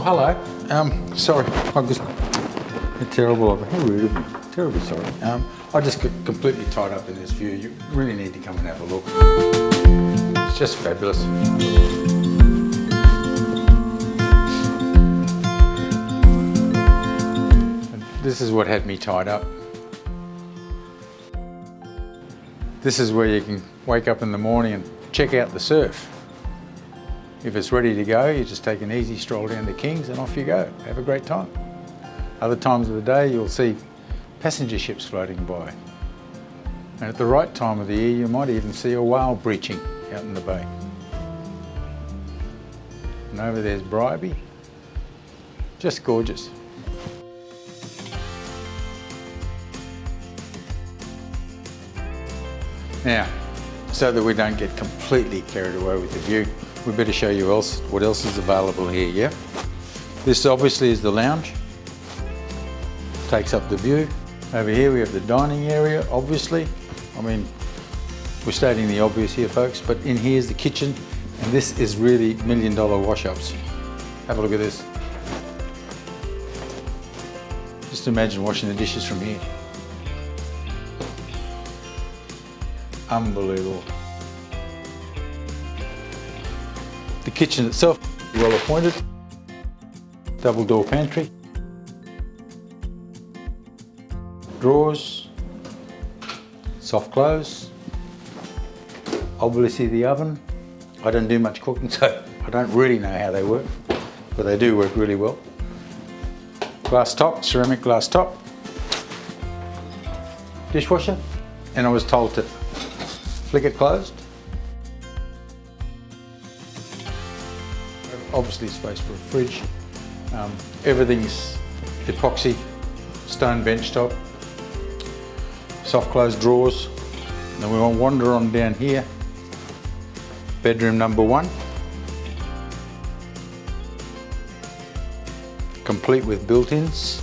hello. Sorry, I'm just terrible. How rude of me. Terribly sorry. I just got completely tied up in this view. You really need to come and have a look. It's just fabulous. And this is what had me tied up. This is where you can wake up in the morning and check out the surf. If it's ready to go, you just take an easy stroll down to Kings and off you go. Have a great time. Other times of the day, you'll see passenger ships floating by. And at the right time of the year, you might even see a whale breaching out in the bay. And over there's Bribie. Just gorgeous. Now, so that we don't get completely carried away with the view, we better show you what else is available here, yeah? This obviously is the lounge. Takes up the view. Over here we have the dining area, obviously. I mean, we're stating the obvious here, folks, but in here is the kitchen, and this is really $1 million wash-ups. Have a look at this. Just imagine washing the dishes from here. Unbelievable. The kitchen itself, well appointed. Double door pantry. Drawers. Soft clothes. Obviously the oven. I don't do much cooking, so I don't really know how they work, but they do work really well. Glass top, ceramic glass top. Dishwasher, and I was told to flick it closed. Obviously space for a fridge. Everything's epoxy, stone bench top, soft close drawers. And then we will wander on down here. Bedroom number 1. Complete with built-ins.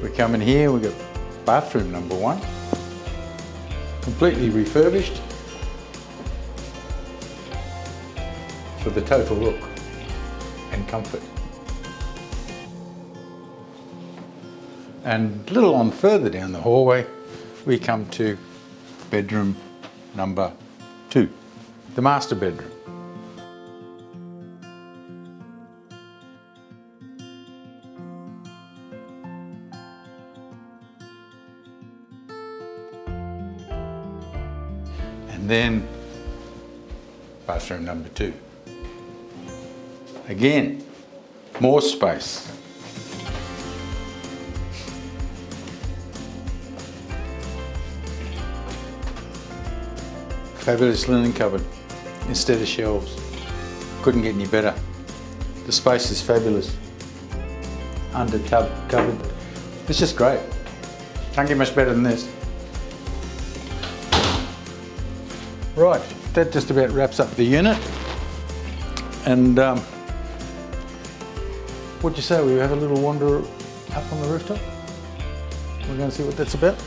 We come in here, we've got bathroom number 1. Completely refurbished for the total look and comfort. And a little on further down the hallway, we come to bedroom number 2, the master bedroom. And then bathroom number 2. Again, more space. Fabulous linen cupboard instead of shelves. Couldn't get any better. The space is fabulous. Under tub cupboard. It's just great. Can't get much better than this. Right, that just about wraps up the unit. And what'd you say? We have a little wander up on the rooftop? We're going to see what that's about.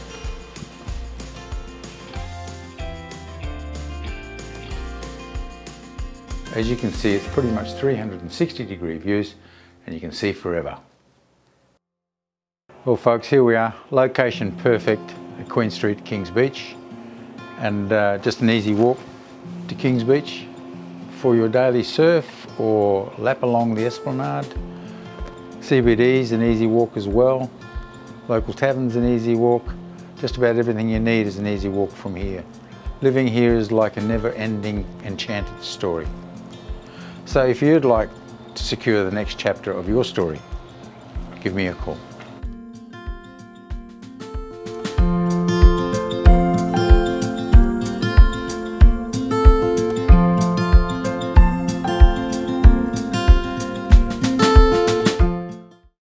As you can see, it's pretty much 360-degree views, and you can see forever. Well folks, here we are, location perfect at Queen Street, Kings Beach, and just an easy walk to Kings Beach for your daily surf or lap along the esplanade. CBD's an easy walk as well. Local tavern's an easy walk. Just about everything you need is an easy walk from here. Living here is like a never-ending enchanted story. So if you'd like to secure the next chapter of your story, give me a call.